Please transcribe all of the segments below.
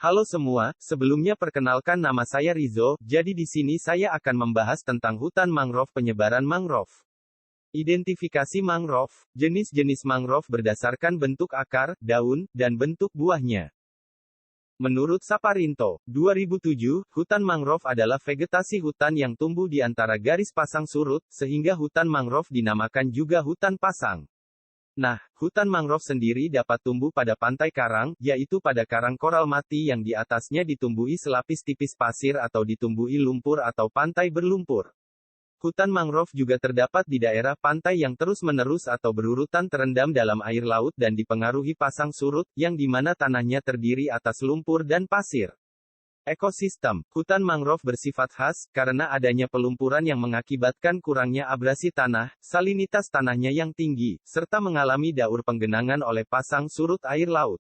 Halo semua, sebelumnya perkenalkan nama saya Rizo, jadi di sini saya akan membahas tentang hutan mangrove penyebaran mangrove. Identifikasi mangrove, jenis-jenis mangrove berdasarkan bentuk akar, daun, dan bentuk buahnya. Menurut Saparinto, 2007, hutan mangrove adalah vegetasi hutan yang tumbuh di antara garis pasang surut, sehingga hutan mangrove dinamakan juga hutan pasang. Nah, hutan mangrove sendiri dapat tumbuh pada pantai karang, yaitu pada karang koral mati yang di atasnya ditumbuhi selapis tipis pasir atau ditumbuhi lumpur atau pantai berlumpur. Hutan mangrove juga terdapat di daerah pantai yang terus-menerus atau berurutan terendam dalam air laut dan dipengaruhi pasang surut, yang di mana tanahnya terdiri atas lumpur dan pasir. Ekosistem, hutan mangrove bersifat khas, karena adanya pelumpuran yang mengakibatkan kurangnya abrasi tanah, salinitas tanahnya yang tinggi, serta mengalami daur penggenangan oleh pasang surut air laut.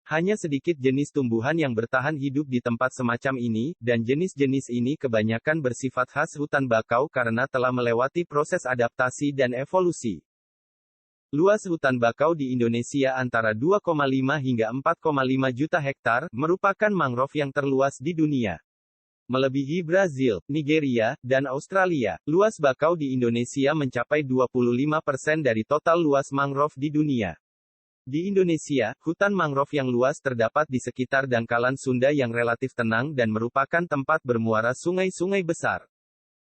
Hanya sedikit jenis tumbuhan yang bertahan hidup di tempat semacam ini, dan jenis-jenis ini kebanyakan bersifat khas hutan bakau karena telah melewati proses adaptasi dan evolusi. Luas hutan bakau di Indonesia antara 2,5 hingga 4,5 juta hektar, merupakan mangrove yang terluas di dunia. Melebihi Brazil, Nigeria, dan Australia, luas bakau di Indonesia mencapai 25% dari total luas mangrove di dunia. Di Indonesia, hutan mangrove yang luas terdapat di sekitar dangkalan Sunda yang relatif tenang dan merupakan tempat bermuara sungai-sungai besar,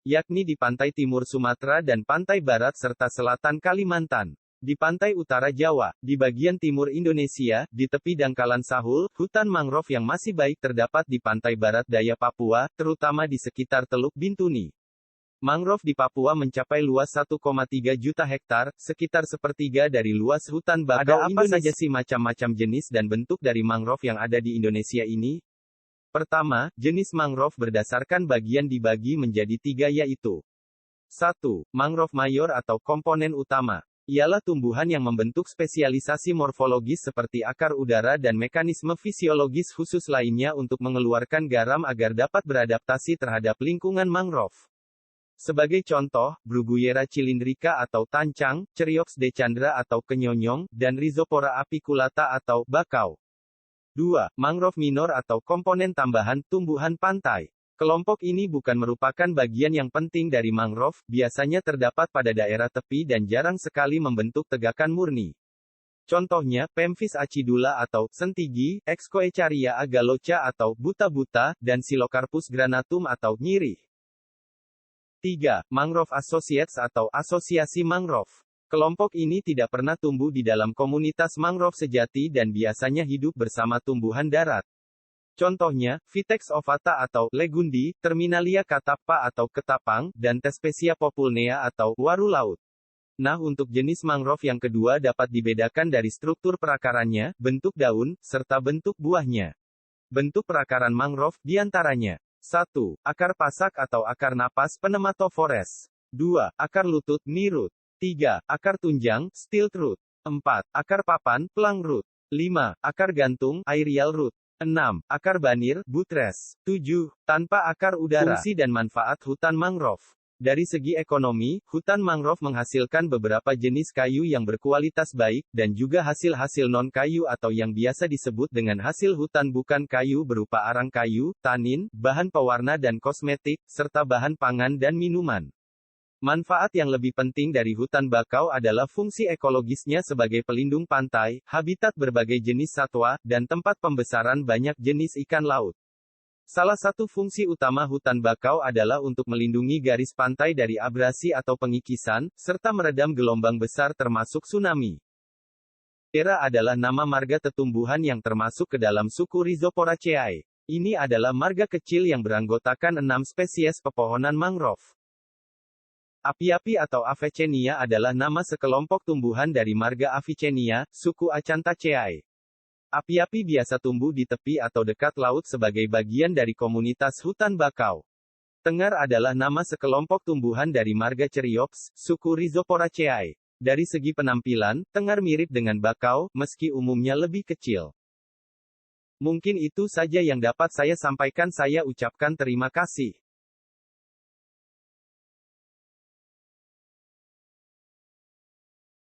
yakni di pantai timur Sumatera dan pantai barat serta selatan Kalimantan. Di pantai utara Jawa, di bagian timur Indonesia, di tepi dangkalan Sahul, hutan mangrove yang masih baik terdapat di pantai barat daya Papua, terutama di sekitar Teluk Bintuni. Mangrove di Papua mencapai luas 1,3 juta hektar, sekitar sepertiga dari luas hutan bakau Indonesia. Ada apa saja sih macam-macam jenis dan bentuk dari mangrove yang ada di Indonesia ini? Pertama, jenis mangrove berdasarkan bagian dibagi menjadi 3 yaitu 1. Mangrove mayor atau komponen utama. Ialah tumbuhan yang membentuk spesialisasi morfologis seperti akar udara dan mekanisme fisiologis khusus lainnya untuk mengeluarkan garam agar dapat beradaptasi terhadap lingkungan mangrove. Sebagai contoh, Bruguiera cylindrica atau tancang, Cereops decandra atau kenyonyong, dan Rhizopora apiculata atau bakau. 2. Mangrove minor atau komponen tambahan, tumbuhan pantai. Kelompok ini bukan merupakan bagian yang penting dari mangrove, biasanya terdapat pada daerah tepi dan jarang sekali membentuk tegakan murni. Contohnya, Pemphis acidula atau sentigi, Excoecharia agalocha atau buta-buta, dan Silocarpus granatum atau nyirih. 3. Mangrove Associates atau asosiasi mangrove. Kelompok ini tidak pernah tumbuh di dalam komunitas mangrove sejati dan biasanya hidup bersama tumbuhan darat. Contohnya, Vitex ovata atau Legundi, Terminalia catappa atau ketapang, dan Thespesia populnea atau waru laut. Nah, untuk jenis mangrove yang kedua dapat dibedakan dari struktur perakarannya, bentuk daun, serta bentuk buahnya. Bentuk perakaran mangrove diantaranya 1. Akar pasak atau akar napas Pneumatophores. 2. Akar lutut Knee-root. 3. Akar tunjang Stilt root. 4. Akar papan Plang root. 5. Akar gantung Aerial root. 6. Akar banir Buttress. 7. Tanpa akar udara. Fungsi dan manfaat hutan mangrove. Dari segi ekonomi, hutan mangrove menghasilkan beberapa jenis kayu yang berkualitas baik, dan juga hasil-hasil non-kayu atau yang biasa disebut dengan hasil hutan bukan kayu berupa arang kayu, tanin, bahan pewarna dan kosmetik, serta bahan pangan dan minuman. Manfaat yang lebih penting dari hutan bakau adalah fungsi ekologisnya sebagai pelindung pantai, habitat berbagai jenis satwa, dan tempat pembesaran banyak jenis ikan laut. Salah satu fungsi utama hutan bakau adalah untuk melindungi garis pantai dari abrasi atau pengikisan, serta meredam gelombang besar termasuk tsunami. Era adalah nama marga tetumbuhan yang termasuk ke dalam suku Rhizoporaceae. Ini adalah marga kecil yang beranggotakan 6 spesies pepohonan mangrove. Api-api atau Avicennia adalah nama sekelompok tumbuhan dari marga Avicennia, suku Acanthaceae. Api-api biasa tumbuh di tepi atau dekat laut sebagai bagian dari komunitas hutan bakau. Tengar adalah nama sekelompok tumbuhan dari marga Cereops, suku Rhizoporaceae. Dari segi penampilan, tengar mirip dengan bakau, meski umumnya lebih kecil. Mungkin itu saja yang dapat saya sampaikan. Saya ucapkan terima kasih.